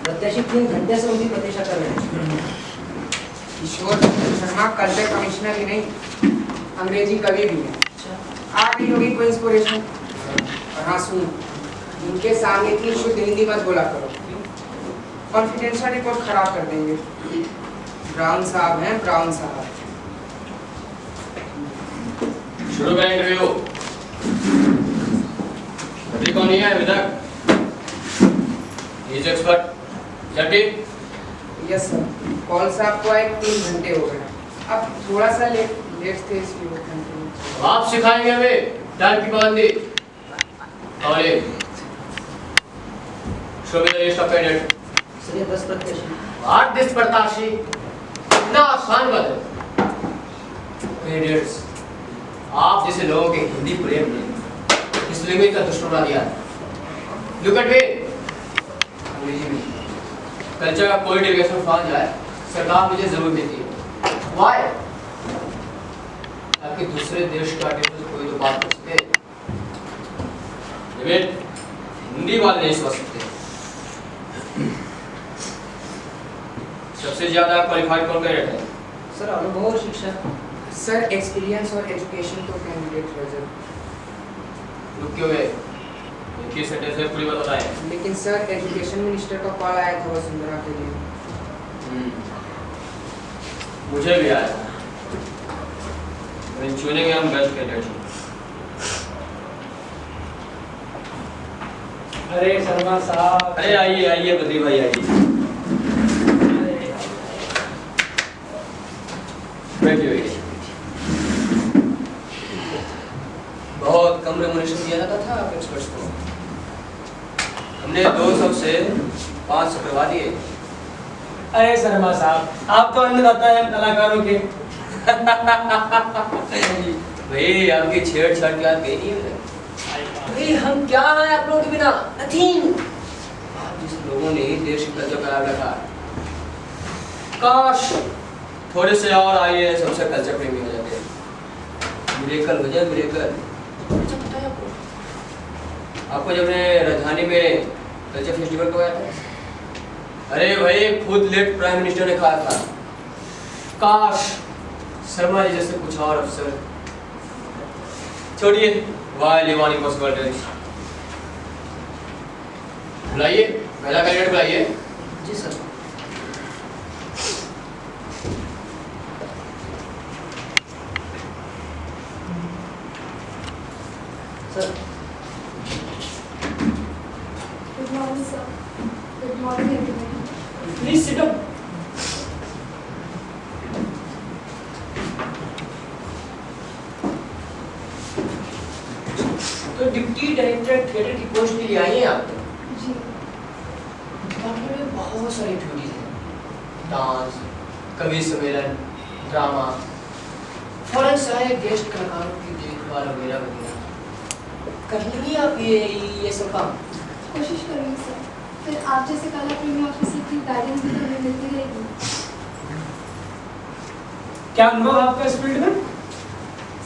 प्रत्याशी 3 घंटे से उनकी प्रतीक्षा कर रहे हैं। किशोर शर्मा कल्चर कमिश्नर ही नहीं, अंग्रेजी कवि भी है। आ गई होगी कोई इंस्पिरेशन। और हाँ सुन, इनके सामने इतनी शुद्ध हिंदी मत बोला करो, कॉन्फिडेंशियल रिपोर्ट खराब कर देंगे। ब्राउन साहब हैं, ब्राउन साहब। शुरू करें इंटरव्यू। अभी कौन है अभी तक? इज एक्सपर्ट जटिल। यस सर, कॉल साहब को आए 3 घंटे हो गए, अब थोड़ा सा लेट थे इसलिए वो घंटे। आप सिखाएंगे हमें टाइम की पाबंदी। और ये show me the list of candidate. Sir ये 10 प्रत्याशी। व्हाट दिस प्रत्याशी? इतना आसान बात है। कैंडिडेट्स, आप जैसे लोगों के हिंदी प्रेम ने इस लैंग्वेज का दुश्मन बना दिया। Look at me. अंग्रेजी में कल्चर का कोई डेलीगेशन फ्रांस जाए, सरकार मुझे जरूर देती है। व्हाई? ताकि दूसरे देश के आर्टिकल से कोई तो बात कर सके। लेकिन हिंदी वाले नहीं समझ सकते। सबसे ज्यादा क्वालिफाइड कौन कैंडिडेट है? सर अनुभव और शिक्षा। सर एक्सपीरियंस और एजुकेशन तो कैंडिडेट रिजर्व। रुक क्यों है? एक ही सेंटेंस में पूरी बात बताएं। लेकिन सर एजुकेशन मिनिस्टर का कॉल आया था वसुंधरा के लिए। मुझे भी आया था। When choosing हम बेस्ट कैंडिडेट। अरे शर्मा साहब। अरे आइए आइए बद्री भाई आइए। बैठिए। बहुत कम रेम्युनरेशन दिया जाता था आप एक्सपर्ट्स को। हमने 200 से 500 करवा दिए। अरे शर्मा साहब, आप तो अन्नदाता हैं कलाकारों के। भाई आपकी छेड़छाड़ की बात गई नहीं है। भाई हम क्या हैं आप लोगों के बिना? नथिंग। आप जिस लोगों ने देश की कल्चर खराब रखा, काश थोड़े से और आइए सबसे कल्चर प्रेमी हो जाते हैं। मिरेकल हो जाए मिरेकल। अच्छा पता है आपको जब ने राजधानी में कल्चर फेस्टिवल करवाया था? अरे भाई खुद लेट प्राइम मिनिस्टर ने कहा था, काश शर्मा जी जैसे कुछ और अफसर। छोड़िए, वाई लिवानी पॉसिबिलिटीज। बुलाइए, पहला कैंडिडेट बुलाइए। जी sir. Sir Good morning, sir. Good morning, everyone. Please sit up. तो डिप्टी डायरेक्टर थिएटर की पोस्ट के लिए आई हैं आप? जी। डिपार्टमेंट में बहुत सारी एक्टिविटीज हैं। डांस, कवि सम्मेलन, ड्रामा, फॉरेन से आए गेस्ट कलाकारों की देखभाल वगैरह वगैरह। कर लेंगी आप ये सब काम? कोशिश करूँगी सर। फिर आप जैसे कला प्रेमी ऑफिसर की गाइडेंस भी तो हमें मिलती रहेगी। क्या अनुभव आपका इस फील्ड में?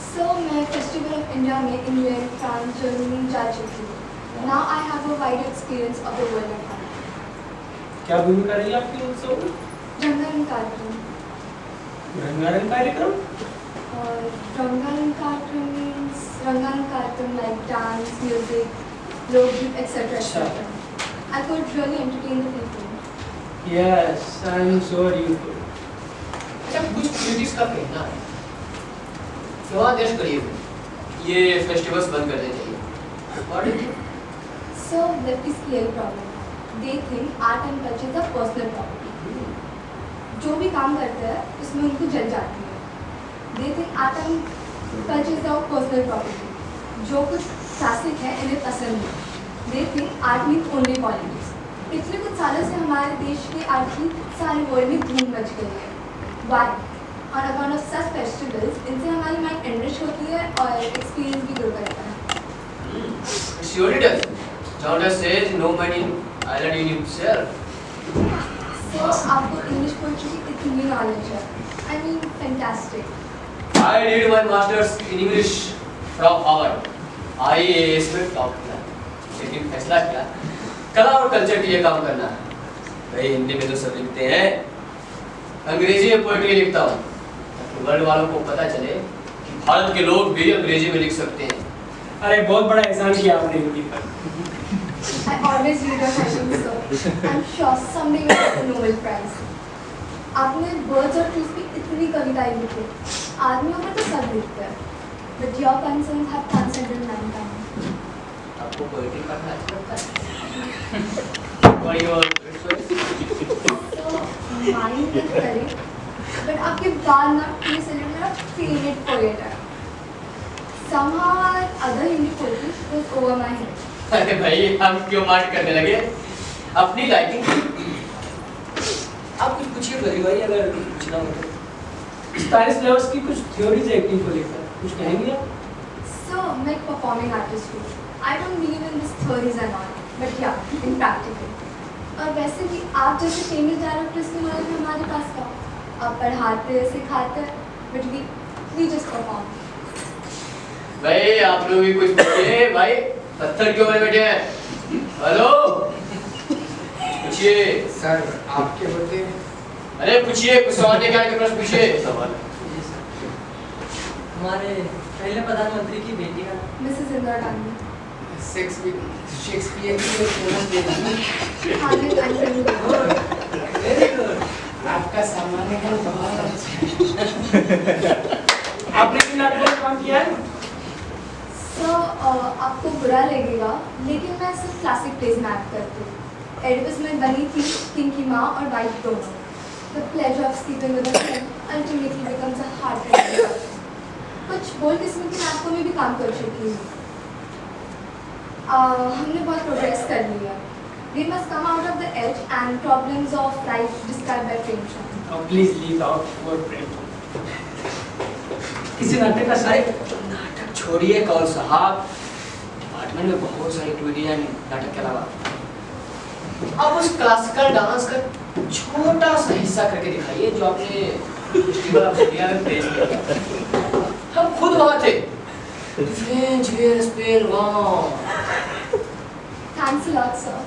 सर मैं फेस्टिवल ऑफ इंडिया में इंग्लैंड, फ्रांस, जर्मनी जा चुकी हूँ। Now I have a wide experience of the world of art. क्या भूमिका रही आपकी उत्सव में? रंगारंग कार्यक्रम। रंगारंग कार्यक्रम? और रंगारंग कार्यक्रम मीन्स रंगारंग कार्यक्रम लाइक डांस, म्यूजिक, लोकगीत etcetera etcetera. I could really entertain the people. Yes, I'm sure you could. अच्छा कुछ एक्टिविटीज का कहना है। क्यों देश करिए ये फेस्टिवल्स बंद कर देने चाहिए। What do you think? So that is clear problem. They think art and culture is a personal property. जो भी काम करते हैं उसमें उनको जल जाती है। They think art and culture is our personal property. जो कुछ क्लासिक है इन्हें पसंद है। They think art means only politics. पिछले कुछ सालों से हमारे देश के आर्ट की सारे वर्ल्ड में धूम मच गई है। Why? On account of such festivals, इनसे हमारी माइंड एनरिच होती है और एक्सपीरियंस भी ग्रो करता है। It surely does. John says no man in island in himself. So आपको इंग्लिश पोएट्री की इतनी नॉलेज है। I mean, fantastic. I did my masters in English from Harvard. IAS में टॉप किया, लेकिन फैसला किया कला और कल्चर के लिए काम करना है। भाई हिंदी में तो सब लिखते हैं, अंग्रेजी में पोएट्री लिखता हूँ ताकि वर्ल्ड वालों को पता चले कि भारत के लोग भी अंग्रेजी में लिख सकते हैं। अरे बहुत बड़ा एहसान किया आपने हिंदी पर। I always read your writing, sir. I'm sure someday you'll get the Nobel Prize. आपने words और truth की इतनी कविताएं लिखी, आदमियों पर तो सब लिखते हैं, but your concerns have transcended mankind. आपको पोएट्री पढ़ना अच्छा लगता है? Why you are So mind नहीं करे, but आपके बाद ना प्लीज सेलिब्रेट मेरा favorite poet है. Somehow other Hindi poetry was over my head. अरे भाई हम क्यों मार्ट करने लगे अपनी लाइकिंग? आप कुछ पूछिए बड़ी भाई, अगर पूछना हो तो। स्टानिस्लावस्की की कुछ थ्योरीज है एक्टिंग को लेकर, कुछ कहेंगे आप? So मैं एक performing artist हूँ. I don't believe in these theories and all, but yeah, in practical. और वैसे भी आप जैसे famous directors की नॉलेज हमारे पास का, आप पढ़ाते सिखाते, but we just perform. भाई आप लोग भी कुछ पूछिए भाई, पत्थर क्यों बने बैठे हैं? हेलो पूछिए। सर आपके होते अरे पूछिए, कुछ सवाल लेके आके प्रश्न पूछिए। सवाल हमारे पहले प्रधानमंत्री की बेटी का Mrs. इंदिरा गांधी. शेक्सपियर की एक पोएम दे दी। हामिद अंसारी. Very good. आपका सामान्य ज्ञान बहुत अच्छा है। आपने भी नाटक में काम किया है? So आपको बुरा लगेगा, लेकिन मैं सिर्फ क्लासिक प्लेज में एक्ट करती हूँ. एडिपस में बनी थी किंग की माँ और वाइफ दोनों. The pleasure of sleeping with a friend ultimately becomes a heart-breaking. कुछ बोल किस्मत की नाटकों में भी काम कर चुकी हूँ. हमने बहुत प्रोग्रेस कर ली है. We must come out of the edge and problems of life described by Premchand. Oh, please leave out word Prem. किसी नाटक का सारे नाटक छोड़िए कौल साहब, डिपार्टमेंट में बहुत सारी एक्टिविटीज हैं नाटक के अलावा। आप उस क्लासिकल डांस का छोटा सा हिस्सा करके दिखाइए जो आपने फेस्टिवल ऑफ इंडिया में पेश किया। हम खुद वहाँ थे। French where spell wow. Thanks a lot, sir.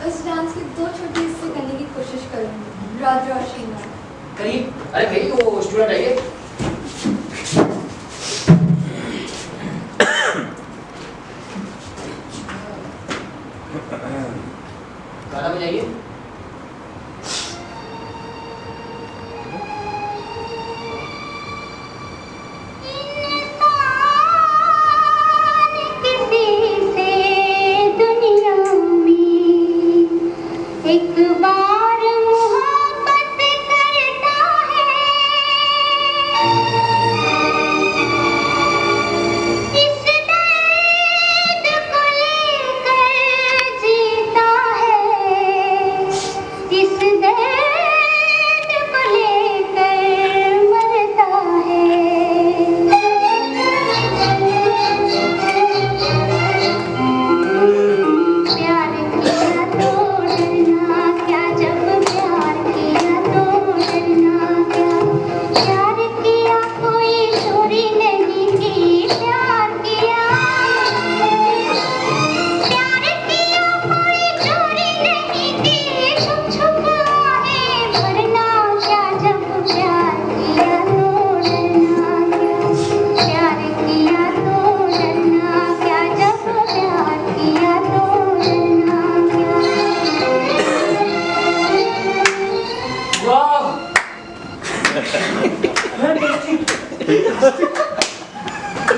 उस डांस के 2 छोटे हिस्से करने की कोशिश करूँगी. रुद्र और श्रीमान. करिए। अरे भाई वो स्टूडेंट आइए। गाना बजाइए। एक बार मोहब्बत करता है, इस दर्द को लेकर जीता है, इस दर्द को लेकर मरता है। प्यार किया तो डरना क्या, जब प्यार किया तो डरना क्या, प्यार किया कोई चोरी नहीं की, प्यार किया कोई चोरी नहीं की, छुप छुप आए भरना क्या, जब प्यार किया तो डरना क्या, प्यार किया तो डरना क्या, जब प्यार किया तो डरना क्या। वाह!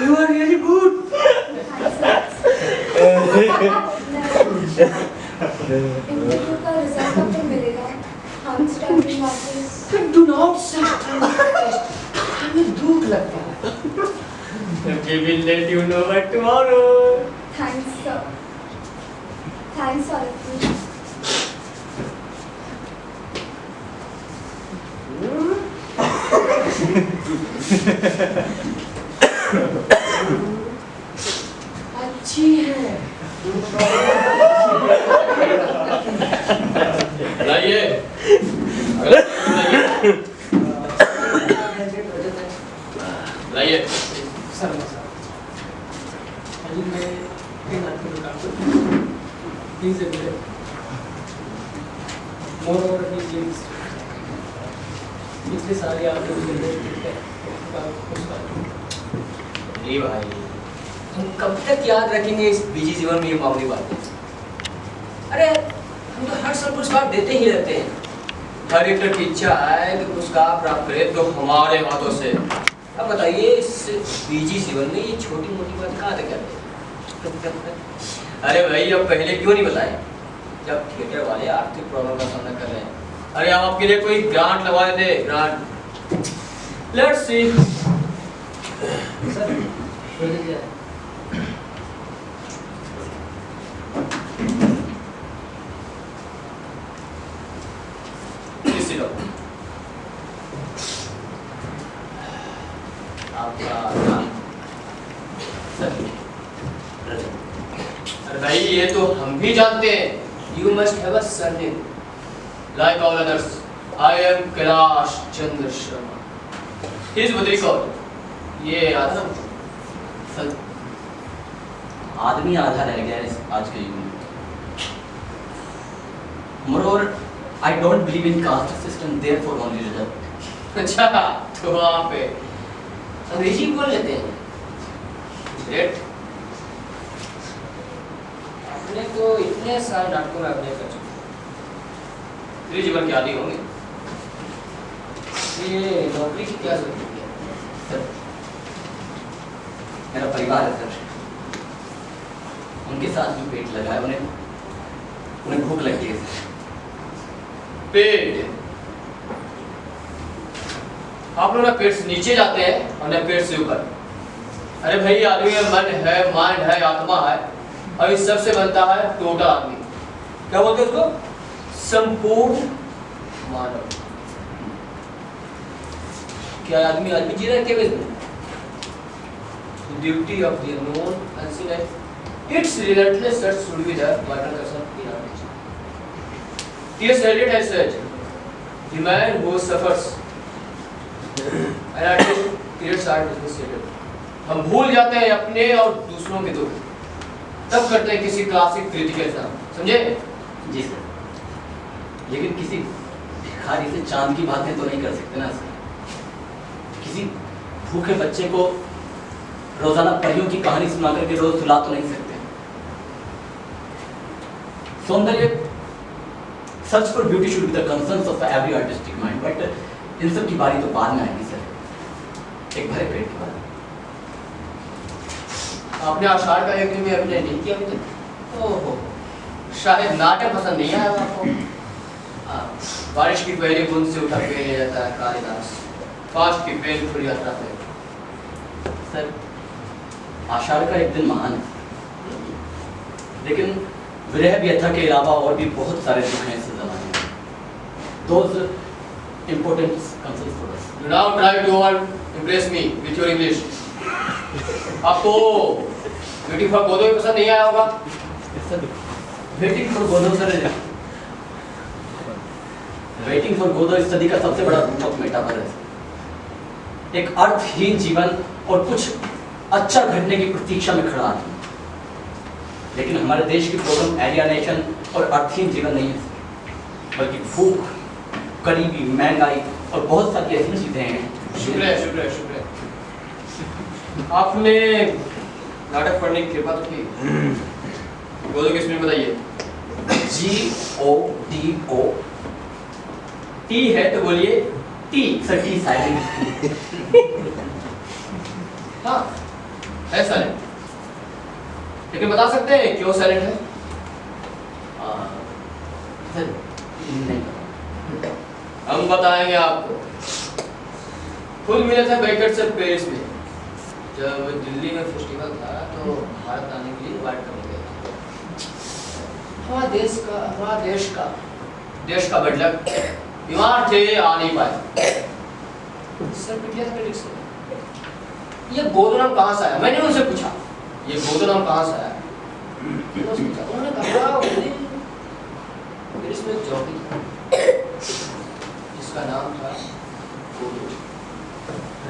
You are really good. Interview का रिजल्ट कब तक मिलेगा? हम स्टडी वापस. Do not say हमें दुख लगता है। We will let you know by tomorrow. Thanks, sir. Thanks, Sarati. अच्छी है। लाइए। लाइए। शर्मा साहब, अभी मैं एक नाटक में काम करता हूँ. Please admit. मोर पिछले साल ही आपने अरे भाई, हम कब तक याद रखेंगे इस बिजी जीवन में ये मामूली बातें? अरे हम तो हर साल पुरस्कार देते ही रहते हैं। हर एक की इच्छा है कि पुरस्कार प्राप्त करे तो हमारे हाथों से। अब बताइए इस बिजी जीवन में ये छोटी मोटी बात कहाँ तक करते हैं? अरे भाई, अब पहले क्यों नहीं बताए जब थिएटर वाले आर्थिक प्रॉब्लम का सामना कर रहे हैं? अरे हम आपके लिए कोई ग्रांट लगवा देते, grant. Let's see. Sir project क्या है? आपका नाम? अरे भाई, ये तो हम भी जानते हैं। You must have a surname like all others. I am Kailash Chandra Sharma. His Badrikot. ये आधा सर, आदमी आधा रह गया है इस आज के युग में। Moreover, I don't believe in caste system, therefore only reserved. अच्छा, तो वहाँ पे अंग्रेजी बोल लेते हैं। ग्रेट। आपने तो इतने साल नाटकों में अभिनय कर चुके, पूरे जीवन के आदी होंगे। ये नौकरी की क्या जरूरत है? सर, मेरा परिवार है सर, उनके साथ जो पेट लगा है उन्हें भूख लगी है सर। पेट? आप लोग ना पेट से नीचे जाते हैं और ना पेट से ऊपर। अरे भाई, आदमी में मन है, माइंड है, आत्मा है, और इस सब से बनता है टोटल आदमी। क्या बोलते हैं उसको? संपूर्ण मानव। क्या आदमी जी रहा है केवल duty of the known unseen life, it's relentless search should be the vital concern in our nature. T.S. Eliot has said, the man who suffers an artist creates art dissociated. हम भूल जाते हैं अपने और दूसरों के दुख, तब करते हैं किसी क्लासिक कृति के साथ, समझे? जी सर, लेकिन किसी भिखारी से चांद की बातें तो नहीं कर सकते ना सर। किसी भूखे बच्चे को रोजाना परियों की कहानी सुना करके रोज सुला तो नहीं सकते। सौंदर्य, search for beauty should be the concerns of every artistic mind, but in सब की बारी तो बाद में आएगी सर, एक भरे पेट के बाद। आपने आषाढ़ का एक दिन में अभिनय नहीं किया अभी तक? ओहो, शायद नाटक पसंद नहीं आया आपको। बारिश की पहली बूंद से उठा के ले जाता है कालिदास, फास्ट की पेन खुली यात्रा पे। सर, आषाढ़ का एक दिन महान है, लेकिन विरह व्यथा के अलावा और भी बहुत सारे दुख हैं इस ज़माने में। Those important concerns for us. Do not try to impress me with your English. आपको ब्यूटीफुल गोदो भी पसंद नहीं आया होगा? सर, वेटिंग फॉर गोदो सर, वेटिंग फॉर गोदो इस सदी का सबसे बड़ा रूपक मेटाफर है। एक अर्थहीन जीवन और कुछ अच्छा घटने की प्रतीक्षा में खड़ा आदमी। लेकिन हमारे देश की प्रॉब्लम एलियनेशन और अर्थहीन जीवन नहीं है, बल्कि भूख, गरीबी, महंगाई और बहुत सारी ऐसी चीजें हैं। शुक्र है। आपने नाटक पढ़ने की कृपा तो की। गोदो किस में बताइए? GODO। टी है तो बोलिए टी सर, टी साइलेंट। हाँ, है साइलेंट, लेकिन बता सकते हैं क्यों साइलेंट है? सर, नहीं, हम बताएंगे आपको। खुद मिले थे बैकेट से पेरिस में, जब दिल्ली में फेस्टिवल था तो भारत आने के लिए इनवाइट करने गए थे। हमारा देश का बटलक बीमार थे, आ नहीं पाए। सर पिटिया था क्रिटिक्स ने, ये गोदो नाम कहाँ से आया? मैंने उनसे पूछा, ये गोदो नाम कहाँ से आया? उन्होंने कहा पेरिस में जॉकी जिसका नाम था गोदो।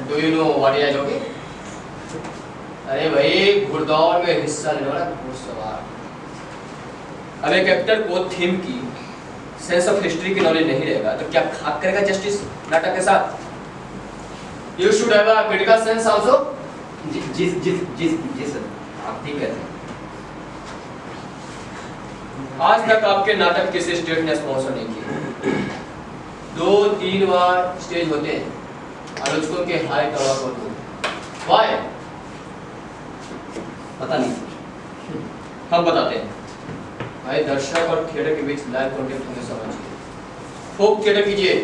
Do you know what is jockey? अरे भाई, घुड़दौड़ में हिस्सा लेने वाला घुड़सवार। अब एक एक्टर को थीम की सेंस ऑफ हिस्ट्री की नॉलेज नहीं रहेगा तो क्या खाक करेगा जस्टिस नाटक के साथ? You should have a critical sense also. जी जी जी जी जी सर, आप ठीक कहते हैं। आज तक आपके नाटक किसी स्टेट ने स्पॉन्सर नहीं किए। 2-3 बार स्टेज होते हैं, आलोचकों के हाई टॉवर होते हैं। वाई? पता नहीं। हम बताते हैं। भाई दर्शक और थिएटर के बीच लाइव कॉन्टेक्ट हमेशा होना चाहिए। फोक थिएटर कीजिए,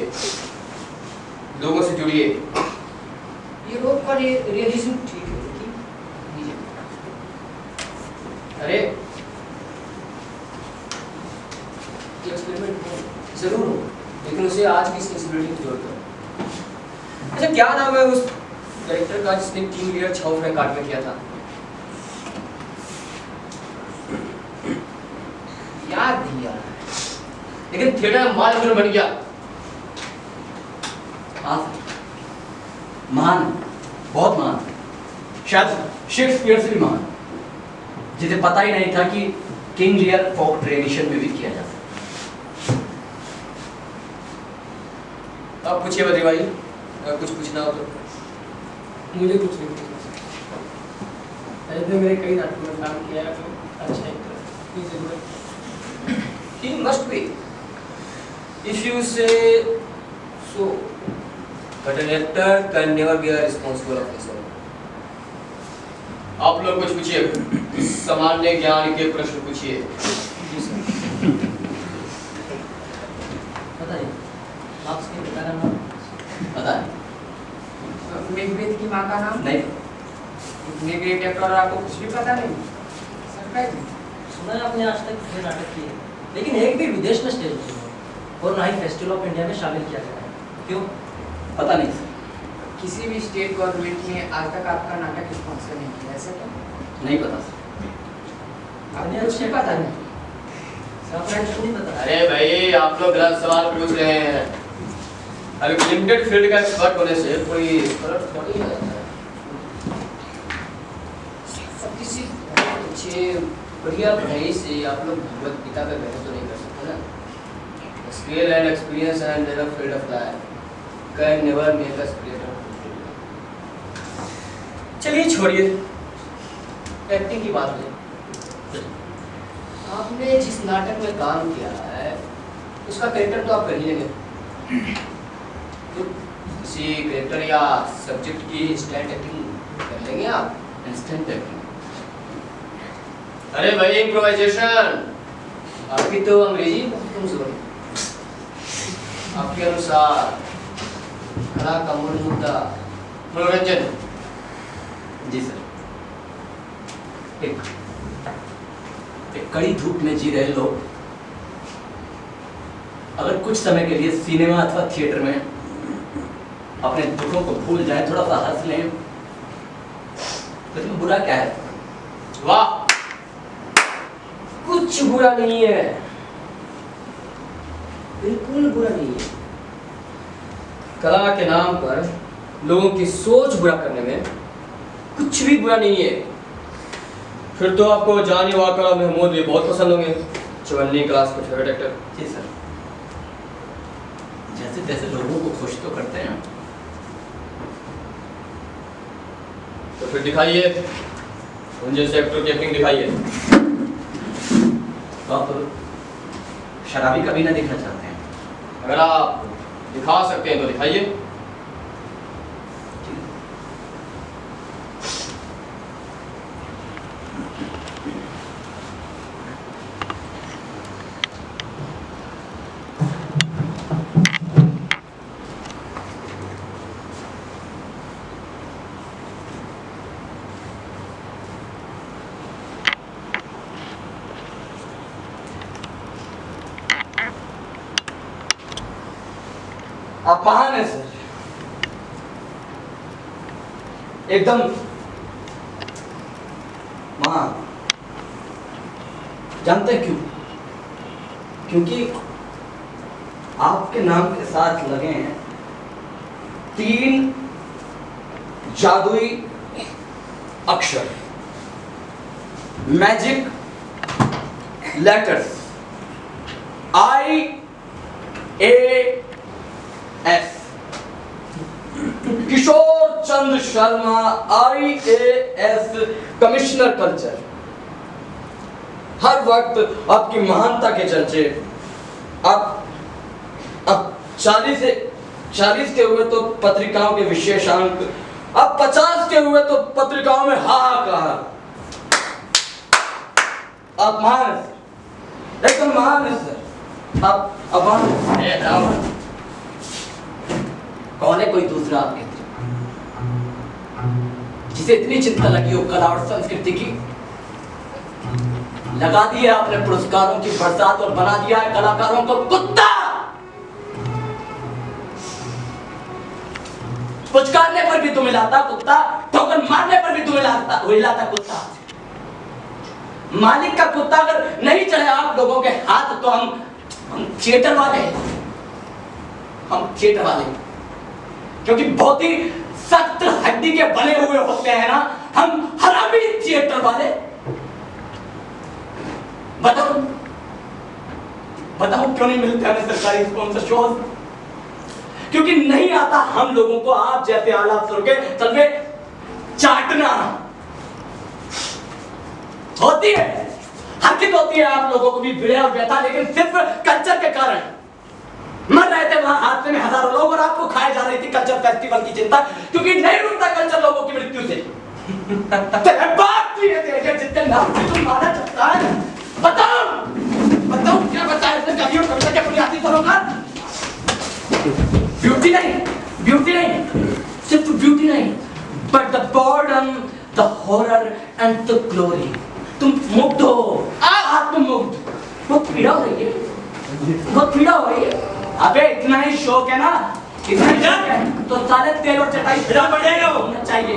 लोगों से जुड़िए। यूरोप का रियलिज्म ठीक है लेकिन कीजिए। अरे एक्सपेरिमेंट जरूर हो, लेकिन उसे आज की सेंसिबिलिटी की जरूरत है। अच्छा क्या नाम है उस डायरेक्टर का जिसने किंग लियर 6 फ्रैंक काट में किया था? याद नहीं आ रहा है, लेकिन थिएटर में माल बन गया। हाँ महान, बहुत महान, शायद शेक्सपियर से भी महान, जिसे पता ही नहीं था कि किंग लियर फोक ट्रेडिशन में भी किया जा सकता। आप पूछिए बद्री भाई, अगर कुछ पूछना हो तो। मुझे कुछ नहीं पूछना। ऐसे मेरे कई नाटकों में काम किया है, तो अच्छा एक्टर की जरूरत। He must be. If you say so, but an actor can never be a responsible officer. आप लोग कुछ पूछिए, सामान्य ज्ञान के प्रश्न पूछिए। पता नहीं आपके पिता का नाम? पता नहीं। मेघवेद की माँ का नाम? नहीं। इतने ग्रेट एक्टर और आपको कुछ भी पता नहीं? सरप्राइज। सुना है आपने आज तक कितने नाटक किए, लेकिन एक भी विदेश में स्टेज नहीं हुआ और ना ही फेस्टिवल ऑफ इंडिया में शामिल किया गया है। क्यों? पता नहीं सर। किसी भी स्टेट गवर्नमेंट ने आज तक आपका नाटक स्पॉन्सर नहीं किया, ऐसा क्या? नहीं पता सर। आपने कुछ भी पता नहीं? सरप्राइज नहीं पता। अरे भाई आप लोग गलत सवाल पूछ रहे हैं। अभी लिमिटेड फील्ड का एक्सपर्ट होने से कोई फर्क थोड़ी हो जाता है। सब किसी अच्छे बढ़िया पढ़ाई से आप लोग भगवत गीता पे बहस तो नहीं कर सकते ना। Skill and experience and the field of life can never make us creator. चलिए छोड़िए, एक्टिंग की बात है। आपने जिस नाटक में काम किया है उसका कैरेक्टर तो आप कर ही लेंगे, तो किसी कैरेक्टर या सब्जेक्ट की इंस्टेंट एक्टिंग कर लेंगे आप? Instant acting? अरे भाई इम्प्रोवाइजेशन। आपकी तो अंग्रेजी बहुत कमजोर है। आपके अनुसार कला का मूल मुद्दा मनोरंजन। जी सर। एक कड़ी धूप में जी रहे लोग अगर कुछ समय के लिए सिनेमा अथवा थिएटर में अपने दुखों को भूल जाएं, थोड़ा सा हंस लें, तो इसमें बुरा क्या है? वाह, कुछ बुरा नहीं है, बिल्कुल बुरा नहीं है। कला के नाम पर लोगों की सोच बुरा करने में कुछ भी बुरा नहीं है। फिर तो आपको जानी वाकर और महमूद भी बहुत पसंद होंगे, 54वीं क्लास के फेवरेट एक्टर। जी सर। जैसे तैसे लोगों को खुश तो करते हैं। तो फिर दिखाइए, उन जैसे एक्टर की एक्टिंग दिखाइए। तो आप शराबी कभी ना दिखना चाहते हैं? अगर आप दिखा सकते हैं तो दिखाइए। आप महान है सर, एकदम महान। जानते हैं क्यों? क्योंकि आपके नाम के साथ लगे हैं 3 जादुई अक्षर, मैजिक लेटर्स, IAS किशोर Chandra Sharma IAS commissioner culture. हर वक्त आपकी महानता के चर्चे। अब 40 के हुए तो पत्रिकाओं के विशेष अंक, अब 50 के हुए तो पत्रिकाओं में हाहाकार। आप महान हैं, एकदम महान है सर। आप महान हैं। कौन है कोई दूसरा आपके जिसे इतनी चिंता लगी हो कला और संस्कृति की? लगा दिया आपने पुरस्कारों की बरसात और बना दिया है कलाकारों को कुत्ता। पुचकारने पर भी तुम हिलाता कुत्ता, ठोकर मारने पर भी तुम हिलाता कुत्ता। मालिक का कुत्ता अगर नहीं चढ़े आप लोगों के हाथ तो हम थिएटर वाले हैं। हम थिएटर वाले क्योंकि बहुत ही सख्त हड्डी के बने हुए होते हैं ना हम हरामी थिएटर वाले। बताओ क्यों नहीं मिलते हमें सरकारी स्पॉन्सर शोज? क्योंकि नहीं आता हम लोगों को आप जैसे आला अफसरों के तलवे चाटना। होती है हरकत होती है आप लोगों को भी भिड़े और व्यथा, लेकिन सिर्फ कल्चर के कारण। मर रहे थे वहां हादसे में हजारों लोग और आपको खाए जा रही थी कल्चर फेस्टिवल की चिंता, क्योंकि नहीं रुकता कल्चर लोगों की मृत्यु से। तेरे बाप की है तेरे जितने नाम से तुम माना चाहता है। बताओ क्या बताया इसने कभी और कविता के बुनियादी तौरों का? ब्यूटी नहीं, सिर्फ ब्यूटी नहीं, but the boredom, the horror and the glory। तुम मुग्ध हो, आत्ममुग्ध। बहुत पीड़ा हो रही है। अबे इतना ही शौक है ना, इतना ही शौक है तो साले तेल और चटाई फिरा पड़ेगा चाहिए।